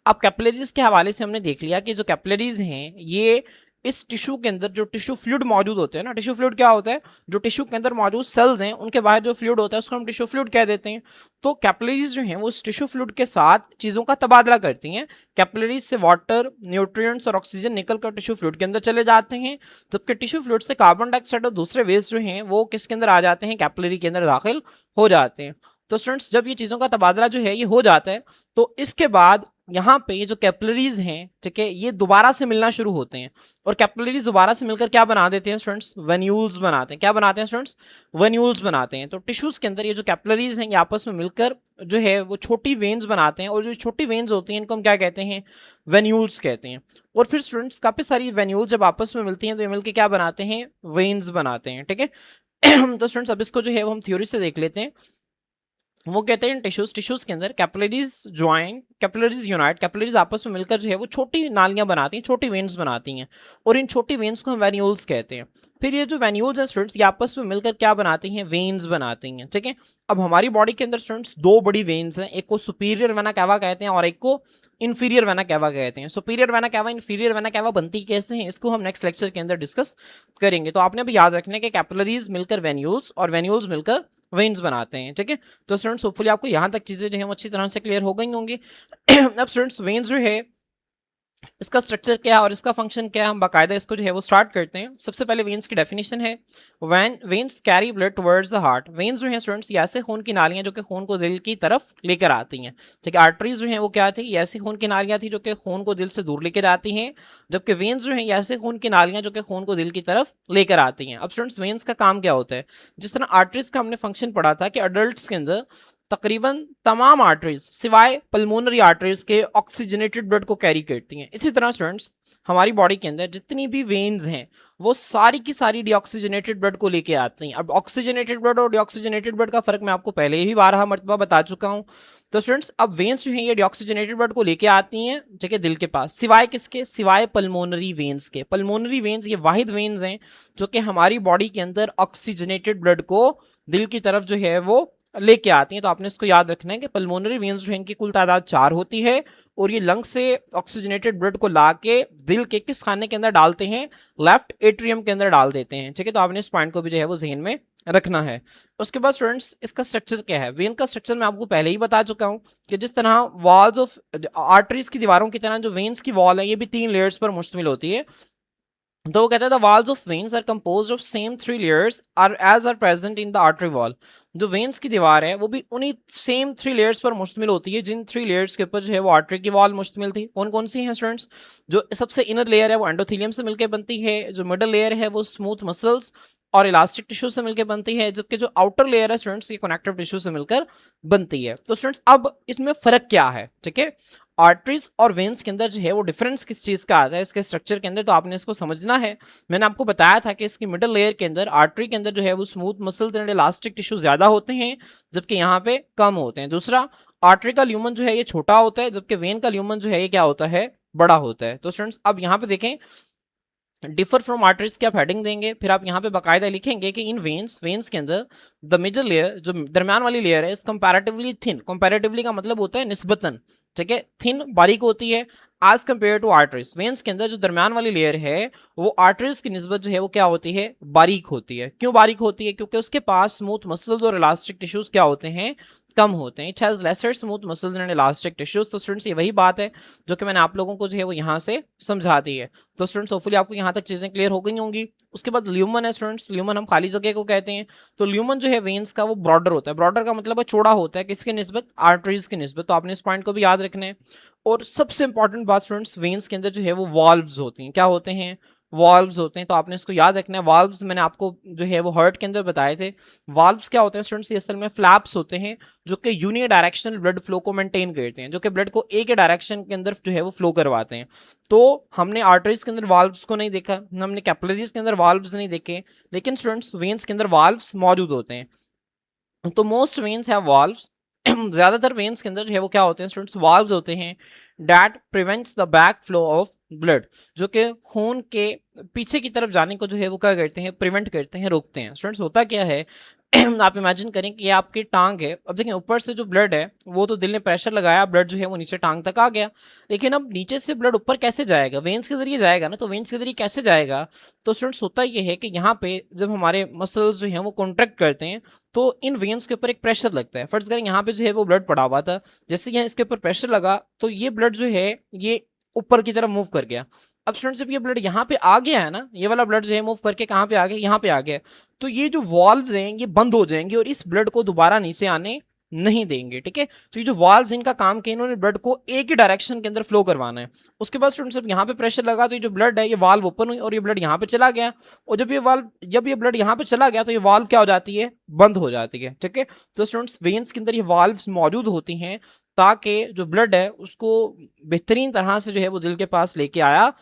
अब कैपिलरीज के हवाले से हमने देख लिया कि जो कैपिलरीज हैं ये इस टिश्यू के अंदर जो टिश्यू फ्लूइड मौजूद होते हैं ना, टिश्यू फ्लूइड क्या होता है, जो टिश्यू के अंदर मौजूद सेल्स हैं उनके बाहर जो फ्लूइड होता है उसको हम टिश्यू फ्लूइड कह देते हैं। तो कैपिलरीज जो हैं वो उस टिश्यू फ्लूइड के साथ चीज़ों का तबादला करती हैं। कैपिलरीज से वाटर, न्यूट्रिएंट्स और ऑक्सीजन निकल कर टिश्यू फ्लूइड के अंदर चले जाते हैं, जबकि टिश्यू फ्लूइड से कार्बन डाइऑक्साइड और दूसरे वेस्ट जो हैं वो किसके अंदर आ जाते हैं, कैपिलरी के अंदर दाखिल हो जाते हैं। तो स्टूडेंट्स जब ये चीज़ों का तबादला जो है ये हो जाता है तो इसके बाद यहाँ पे ये जो कैपिलरीज हैं, ठीक है, ये दोबारा से मिलना शुरू होते हैं और कैपिलरीज दोबारा से मिलकर क्या बना देते हैं स्टूडेंट्स, वेन्यूल्स बनाते हैं। क्या बनाते हैं स्टूडेंट्स, वेन्यूल्स बनाते हैं। तो टिश्यूज के अंदर ये जो कैपिलरीज हैं ये आपस में मिलकर जो है वो छोटी वेन्स बनाते हैं और जो छोटी वेन्स होती हैं इनको हम क्या कहते हैं, वेन्यूल्स कहते हैं। और फिर स्टूडेंट्स काफी सारी वेन्यूल्स जब आपस में मिलती हैं तो ये मिलकर क्या बनाते हैं, वेन्स बनाते हैं। ठीक है। तो स्टूडेंट्स अब इसको जो है वो हम थ्योरी से देख लेते हैं। वो कहते हैं टिश्यूज के अंदर capillaries join, capillaries unite, capillaries आपस में मिलकर जो है वो छोटी नालियां बनाती हैं, छोटी वेन्स बनाती हैं और इन छोटी वेन्स को हम वेन्यूल्स कहते हैं। फिर ये जो वेन्यूल्स हैं स्टूडेंट्स ये आपस में मिलकर क्या बनाती हैं, वेन्स बनाती हैं। ठीक है। अब हमारी बॉडी के अंदर स्टूडेंट्स दो बड़ी वेन्स हैं, एक को सुपीरियर वेना कैवा कहते हैं और एक को इंफीरियर वेना कैवा कहते हैं। Superior vena cava, inferior vena cava बनती कैसे हैं इसको हम नेक्स्ट लेक्चर के अंदर डिस्कस करेंगे। तो आपने भी याद रखना है कि कैपिलरीज मिलकर वेन्यूल्स और वेन्यूल्स मिलकर वेन्स बनाते हैं। ठीक है। तो स्टूडेंट्स होपफुली आपको यहाँ तक चीजें जो है वो अच्छी तरह से क्लियर हो गई होंगी। अब स्टूडेंट्स वेन्स जो है इसका स्ट्रक्चर क्या है और इसका फंक्शन क्या है, हम बाकायदा इसको जो है वो स्टार्ट करते हैं। सबसे पहले वेन्स की डेफिनेशन है, veins veins carry blood towards the heart. Veins जो है स्टूडेंट्स ये ऐसे खून की नालियां जो कि खून को दिल की तरफ लेकर आती हैं। ठीक है। आर्टरीज जो है वो क्या थी, ये ऐसी खून की नालियां थी जो कि खून को दिल से दूर लेकर आती हैं, जबकि वेन्स जो है ये ऐसे खून की नालियां जो कि खून को दिल की तरफ लेकर आती हैं। अब स्टूडेंट्स वेन्स का काम क्या होता है, जिस तरह आर्टरीज का हमने फंक्शन पढ़ा था कि अडल्ट के अंदर तकरीबन तमाम आर्टरीज सिवाय पल्मोनरी आर्टरीज के ऑक्सीजनेटेड ब्लड को कैरी करती हैं। इसी तरह स्टूडेंट्स हमारी बॉडी के अंदर जितनी भी वेन्स हैं वो सारी की सारी डीऑक्सीजनेटेड ब्लड को लेके आती हैं। अब ऑक्सीजनेटेड ब्लड और डीऑक्सीजनेटेड ब्लड का फर्क मैं आपको पहले ही 12 मरतबा बता चुका हूं। तो स्टूडेंट्स अब वेन्स जो हैं ये डीऑक्सीजनेटेड ब्लड को लेके आती हैं, ठीक है, दिल के पास, सिवाय किसके, सिवाय पल्मोनरी वेन्स के। पल्मोनरी वेन्स ये वाहिद वेन्स हैं जो कि हमारी बॉडी के अंदर ऑक्सीजनेटेड ब्लड को दिल की तरफ जो है वो लेके आती हैं। तो आपने इसको याद रखना है कि पल्मोनरी वेन्स जो है इनकी कुल तादाद 4 होती है और ये लंग से ऑक्सीजनेटेड ब्लड को ला के दिल के किस खाने के अंदर डालते हैं, लेफ्ट एट्रियम के अंदर डाल देते हैं। ठीक है। तो आपने इस पॉइंट को भी जो है वो जहन में रखना है। उसके बाद स्टूडेंट्स इसका स्ट्रक्चर क्या है, वेन का स्ट्रक्चर मैं आपको पहले ही बता चुका हूं कि जिस तरह वॉल्स ऑफ आर्टरीज की दीवारों की तरह जो वेन्स की वॉल है ये भी 3 लेयर्स पर मुश्तमिल होती है। तो वो कहते हैं the walls of veins are composed of same 3 layers are as are present in the artery wall. जो वेन्स की दीवार है वो भी उन्हीं सेम 3 लेयर्स पर मुश्तमिल होती है जिन 3 लेयर्स के ऊपर जो है वो आर्टरी की वॉल मुश्तमिल थी। कौन कौन सी हैं स्टूडेंट्स, जो सबसे इनर लेयर है वो एंडोथेलियम से मिलकर बनती है, जो मिडल लेयर है वो स्मूथ मसल्स और इलास्टिक टिश्यू से मिलकर बनती है, जबकि जो आउटर लेयर है स्टूडेंट्स ये कनेक्टिव टिश्यू से मिलकर बनती है। तो स्टूडेंट्स अब इसमें फर्क क्या है, ठीक है, आर्टरीज और वेन्स के अंदर जो है वो डिफरेंस किस चीज का आता है इसके स्ट्रक्चर के अंदर, तो आपने इसको समझना है। मैंने आपको बताया था कि इसकी मिडल लेयर के अंदर आर्टरी के अंदर जो है वो smooth muscles and elastic tissue ज्यादा होते हैं जबकि यहाँ पे कम होते हैं। दूसरा, आर्टरी का ल्यूमन जो है ये छोटा होता है जबकि वेन का ल्यूमन जो है ये क्या होता है, बड़ा होता है। तो स्टूडेंट्स अब यहाँ पे देखें डिफर फ्रॉम आर्टरीज की आप हेडिंग देंगे, फिर आप यहाँ पे बाकायदा लिखेंगे कि इन वेन्स के अंदर द मिडल लेयर जो दरमियान वाली लेयर है इस कंपैरेटिवली थिन, कंपैरेटिवली का मतलब होता है निस्बतन, ठीक है, थिन बारीक होती है as compare to arteries. Veins के अंदर जो दरमियान वाली लेयर है वो आर्टरीज की निस्बत जो है वो क्या होती है, बारीक होती है। क्यों बारीक होती है, क्योंकि उसके पास स्मूथ मसल्स और इलास्टिक टिश्यूज क्या होते हैं, कम होते हैं। It has lesser smooth muscles and elastic tissues. तो स्टूडेंट्स ये वही बात है जो कि मैंने आप लोगों को जो है वो यहाँ से समझा दी है। तो स्टूडेंट्स होपफुली आपको यहाँ तक चीजें क्लियर हो गई होंगी। उसके बाद ल्यूमन है स्टूडेंट्स, ल्यूमन हम खाली जगह को कहते हैं। तो ल्यूमन जो है वेन्स का वो ब्रॉडर होता है, ब्रॉडर का मतलब है चौड़ा होता है, किसके निस्बत, आर्टरीज की निस्बत। तो आपने इस पॉइंट को भी याद रखना है। और सबसे इंपॉर्टेंट बात स्टूडेंट्स, वेन्स के अंदर जो है वो वॉल्व्स होती हैं, क्या होते हैं, वॉल्व्स होते हैं। तो आपने इसको याद रखना है। वॉल्व्स मैंने आपको जो है वो हर्ट के अंदर बताए थे। वॉल्व्स क्या होते हैं स्टूडेंट्स, ये असल में फ्लैप्स होते हैं जो कि यूनिडायरेक्शनल ब्लड फ्लो को मेंटेन करते हैं, जो कि ब्लड को एक ही डायरेक्शन के अंदर जो है वो फ्लो करवाते हैं। तो हमने आर्टरीज के अंदर वाल्व्स को नहीं देखा, हमने कैपिलरीज के अंदर वाल्व्स नहीं देखे, लेकिन स्टूडेंट्स वेन्स के अंदर वाल्व्स मौजूद होते हैं। तो मोस्ट वेन्स हैव वाल्व्स ज्यादातर वेन्स के अंदर जो है वो क्या होते हैं स्टूडेंट्स, वाल्व्स होते हैं that prevents the back flow of blood, जो कि खून के पीछे की तरफ जाने को जो है वो क्या करते हैं, प्रिवेंट करते हैं, रोकते हैं। स्टूडेंट्स होता क्या है आप इमेजिन करें कि ये आपकी टांग है। अब देखिए ऊपर से जो ब्लड है वो तो दिल ने प्रेशर लगाया, ब्लड जो है वो नीचे टांग तक आ गया, लेकिन अब नीचे से ब्लड ऊपर कैसे जाएगा, वेन्स के जरिए जाएगा ना। तो वेन्स के जरिए कैसे जाएगा, तो स्टूडेंट्स होता ये है कि यहाँ पे जब हमारे मसल्स जो हैं वो कॉन्ट्रैक्ट करते हैं तो इन वेन्स के ऊपर एक प्रेशर लगता है। फर्ज करें यहाँ पे जो है वो ब्लड पड़ा हुआ था, जैसे यहाँ इसके ऊपर प्रेशर लगा तो ये ब्लड जो है ये ऊपर की तरफ मूव कर गया। अब स्टूडेंट्स जब ये ब्लड यहाँ पे आ गया है ना, ये वाला ब्लड जो है मूव करके कहाँ पे आ गया, यहाँ पे आ गया, तो ये जो वॉल्व्स हैं ये बंद हो जाएंगे और इस ब्लड को दोबारा नीचे आने नहीं देंगे। ठीक है, तो ये जो वाल्व्स इनका काम किया, इन्होंने ब्लड को एक ही डायरेक्शन के अंदर फ्लो करवाना है। उसके बाद स्टूडेंट्स जब यहाँ पे प्रेशर लगा तो ये जो ब्लड है ये वाल्व ओपन हुई और ये ब्लड यहाँ पे चला गया, और जब ये ब्लड यहाँ पे चला गया तो ये वाल्व क्या हो जाती है, बंद हो जाती है। ठीक है, तो स्टूडेंट्स वेन्स के अंदर ये वाल्व्स मौजूद होती हैं ताकि जो ब्लड है उसको बेहतरीन तरह से जो है वो दिल के पास लेके आया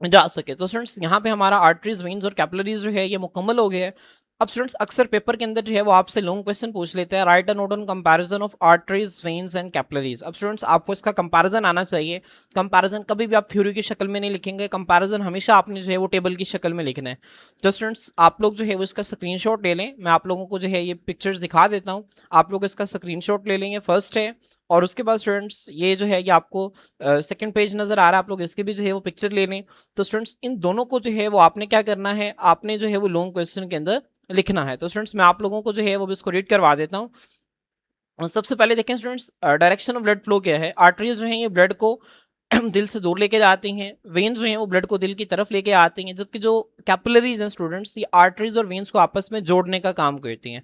जा सके। तो स्टूडेंट्स यहाँ पे हमारा आर्टरीज, वेन्स और कैपिलरीज जो है ये मुकम्मल हो गया है। अब स्टूडेंट्स अक्सर पेपर के अंदर जो है वो आपसे लॉन्ग क्वेश्चन पूछ लेते हैं, right a note on comparison of arteries, veins and capillaries. अब स्टूडेंट्स आपको इसका कंपैरिजन आना चाहिए। कंपैरिजन कभी भी आप थ्योरी की शक्ल में नहीं लिखेंगे, कंपैरिजन हमेशा आपने जो है वो टेबल की शक्ल में लिखना है। तो स्टूडेंट्स आप लोग जो है वो इसका स्क्रीनशॉट ले लें, मैं आप लोगों को जो है ये पिक्चर्स दिखा देता हूँ, आप लोग इसका स्क्रीनशॉट ले लेंगे, फर्स्ट है। और उसके बाद स्टूडेंट्स ये जो है ये आपको सेकंड पेज नजर आ रहा है, आप लोग इसके भी जो है वो पिक्चर ले लें। तो स्टूडेंट्स इन दोनों को जो है वो आपने क्या करना है, आपने जो है वो लॉन्ग क्वेश्चन के अंदर लिखना है। तो स्टूडेंट्स मैं आप लोगों को जो है वो इसको रीड करवा देता हूँ। सबसे पहले देखें students, direction of blood flow क्या है। आर्टरीज जो है ये ब्लड को दिल से दूर लेके जाती हैं, वेन्स जो हैं वो ब्लड को दिल की तरफ लेके आती हैं, जबकि जो कैपिलरीज हैं स्टूडेंट्स ये आर्टरीज और वेन्स को आपस में जोड़ने का काम करती हैं।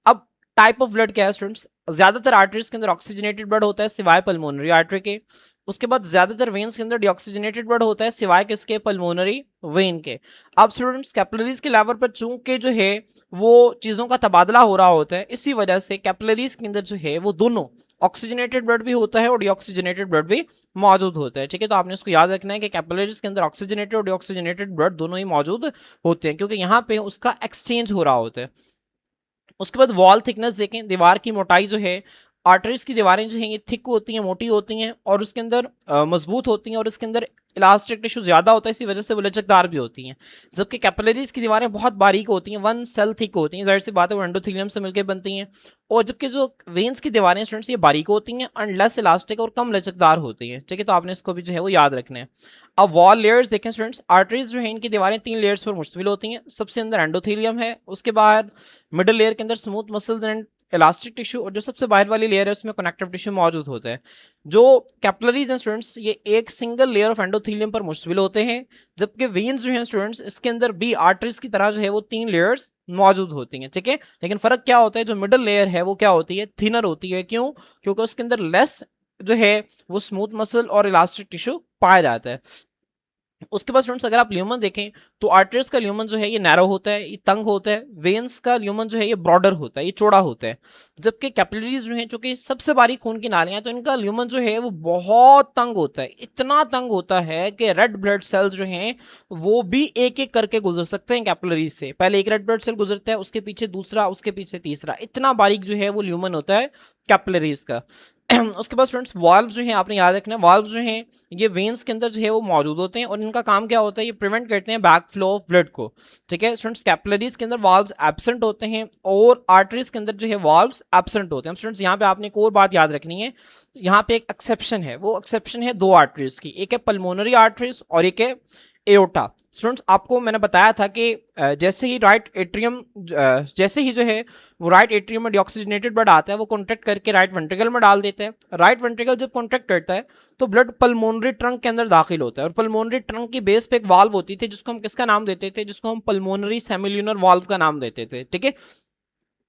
अब टाइप ऑफ ब्लड क्या है स्टूडेंट्स, ज्यादातर आर्टरीज के अंदर ऑक्सीजनेटेड ब्लड होता है सिवाय पल्मोनरी आर्टरी के। उसके बाद ज्यादातर वेन्स के अंदर डीऑक्सीजनेटेड ब्लड होता है सिवाय किसके, पल्मोनरी वेन के। अब स्टूडेंट्स कैपिलरीज के लेवल पर चूंकि जो है वो चीजों का तबादला हो रहा होता है, इसी वजह से कैपिलरीज के अंदर जो है वो दोनों ऑक्सीजनेटेड ब्लड भी होता है और डीऑक्सीजनेटेड ब्लड भी मौजूद होता है। ठीक है, तो आपने इसको याद रखना है कि कैपिलरीज के अंदर ऑक्सीजनेटेड और डीऑक्सीजनेटेड ब्लड दोनों ही मौजूद होते हैं, क्योंकि यहाँ पे उसका एक्सचेंज हो रहा होता है। उसके बाद वॉल थिकनेस देखें, दीवार की मोटाई जो है, आर्टरीज की दीवारें जो हैं ये थिक होती हैं, मोटी होती हैं और उसके अंदर मजबूत होती हैं और इसके अंदर इलास्टिक टिश्यू ज्यादा होता है, इसी वजह से वो लचकदार भी होती हैं। जबकि कैपिलरीज की दीवारें बहुत बारीक होती हैं, वन सेल थिक होती हैं, जाहिर सी बात है वो एंडोथेलियम से मिलकर बनती हैं। और जबकि जो वेन्स की दीवारें स्टूडेंट्स ये बारीक होती हैं एंड लेस इलास्टिक और कम लचकदार होती हैं। ठीक है, तो आपने इसको भी जो है वो याद रखना है। अब वॉल लेयर्स देखें स्टूडेंट्स, आर्टरीज जो है इनकी दीवारें 3 लेयर्स पर मुश्तमिल होती हैं। सबसे अंदर एंडोथेलियम है, उसके बाद मिडिल लेयर के अंदर smooth muscles and elastic tissue, और जो सबसे बाहर वाली लेयर है उसमें कनेक्टिव टिश्यू मौजूद होता है। जो कैपिलरीज हैं स्टूडेंट्स ये एक सिंगल लेयर ऑफ एंडोथेलियम पर मुश्तमिल होते हैं, जबकि वेन्स जो हैं स्टूडेंट्स इसके अंदर भी आर्टरीज की तरह जो है वो 3 लेयर्स मौजूद होती हैं। ठीक है, लेकिन फर्क क्या होता है, जो मिडिल लेयर है वो क्या होती है, थिनर होती है। क्यों, क्योंकि उसके अंदर लेस जो है वो स्मूथ मसल और इलास्टिक टिश्यू पाया जाता है। उसके बाद स्टूडेंट्स अगर आप ल्यूमन देखें तो आर्टरीज का ल्यूमन जो है ये नैरो होता है, ये तंग होता है। वेन्स का ल्यूमन जो है ये ब्रॉडर होता है, ये चौड़ा होता है। जबकि कैपिलरीज जो है जो कि सबसे बारीक खून की नालियां, तो इनका ल्यूमन जो है वो बहुत तंग होता है, इतना तंग होता है कि रेड ब्लड सेल्स जो हैं वो भी एक एक करके गुजर सकते हैं कैपिलरीज से। पहले एक रेड ब्लड सेल गुजरता है, उसके पीछे दूसरा, उसके पीछे तीसरा, इतना बारीक जो है वो ल्यूमन होता है कैपिलरीज का। उसके बाद स्टूडेंट्स वाल्व जो है आपने याद रखना है, वाल्व जो है ये वेन्स के अंदर जो है वो मौजूद होते हैं और इनका काम क्या होता है, ये प्रिवेंट करते हैं बैक फ्लो ऑफ ब्लड को। ठीक है स्टूडेंट्स, कैपिलरीज के अंदर वाल्व्स एब्सेंट होते हैं और आर्टरीज के अंदर जो है वाल्व्स एब्सेंट होते हैं। स्टूडेंट्स यहाँ पे आपने एक और बात याद रखनी है, यहाँ पे एक एक्सेप्शन है, वो एक्सेप्शन है 2 आर्टरीज की, एक है पल्मोनरी आर्टरीज और एक है एओर्टा। स्टूडेंट्स आपको मैंने बताया था कि जैसे ही राइट एट्रियम जैसे ही जो है वो राइट एट्रियम में डीऑक्सीजनेटेड ब्लड आता है वो कॉन्ट्रैक्ट करके राइट वेंट्रिकल में डाल देते हैं। राइट वेंट्रिकल जब कॉन्ट्रैक्ट करता है तो ब्लड पल्मोनरी ट्रंक के अंदर दाखिल होता है और पल्मोनरी ट्रंक की बेस पे एक वाल्व होती थी जिसको हम किसका नाम देते थे, जिसको हम पल्मोनरी सेमिल्यूनर वाल्व का नाम देते थे। ठीक है।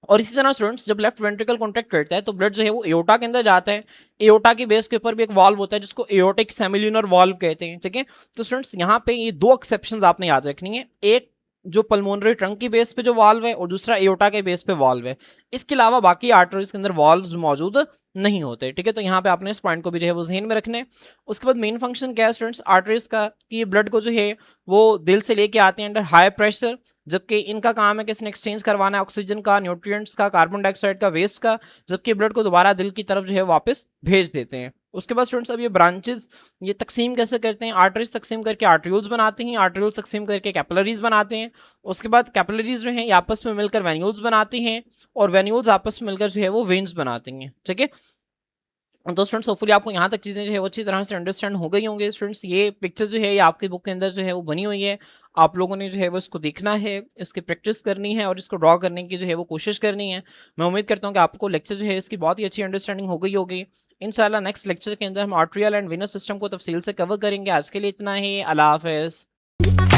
और इसी तरह स्टूडेंट्स जब लेफ्ट वेंट्रिकल कॉन्ट्रैक्ट करता है तो ब्लड जो है वो एओर्टा के अंदर जाता है। एओर्टा की बेस के ऊपर भी एक वाल्व होता है जिसको एओर्टिक सेमिल्यूनर वाल्व कहते हैं। ठीक है। तो स्टूडेंट्स यहाँ पे ये दो एक्सेप्शंस आपने याद रखनी है, एक जो पल्मोनरी ट्रंक की बेस पे जो वाल्व है और दूसरा एओर्टा के बेस पे वाल्व है। इसके अलावा बाकी आर्टरीज के अंदर वाल्व्स मौजूद नहीं होते। ठीक है। तो यहाँ पे आपने इस पॉइंट को भी जो है वो जहन में रखना है। उसके बाद मेन फंक्शन क्या है स्टूडेंट्स आर्टरीज का, कि ये ब्लड को जो है वो दिल से लेके आते हैं अंडर हाई प्रेशर, जबकि इनका काम है कि इसने एक्सचेंज करवाना है ऑक्सीजन का, न्यूट्रिएंट्स का, कार्बन डाइऑक्साइड का, वेस्ट का, जबकि ब्लड को दोबारा दिल की तरफ जो है वापस भेज देते हैं। उसके बाद स्टूडेंट्स अब ये ब्रांचेस ये तकसीम कैसे करते हैं, आर्टरीज तकसीम करके आर्ट्रियोल्स बनाते हैं, आर्ट्रियोल्स तकसीम करके कैपिलरीज बनाते हैं। उसके बाद कैपिलरीज जो हैं ये आपस में मिलकर वेन्यूल्स बनाती हैं और वेन्यूल्स आपस में मिलकर जो है वो वेन्स बनाती हैं। ठीक है। तो स्टूडेंट्स होपफुली आपको यहाँ तक चीज़ें जो है वो अच्छी तरह से अंडरस्टैंड हो गई होंगे। स्टूडेंट्स ये पिक्चर जो है ये आपकी बुक के अंदर जो है वो बनी हुई है, आप लोगों ने जो है वो इसको देखना है, इसकी प्रैक्टिस करनी है और इसको ड्रॉ करने की जो है वो कोशिश करनी है। मैं उम्मीद करता हूँ कि आपको लेक्चर जो है इसकी बहुत ही अच्छी अंडरस्टैंडिंग हो गई होगी। इंशाल्लाह नेक्स्ट लेक्चर के अंदर हम आर्टरियल एंड वेनस सिस्टम को तफसील से कवर करेंगे। आज के लिए इतना ही। अल्लाह हाफ़िज़।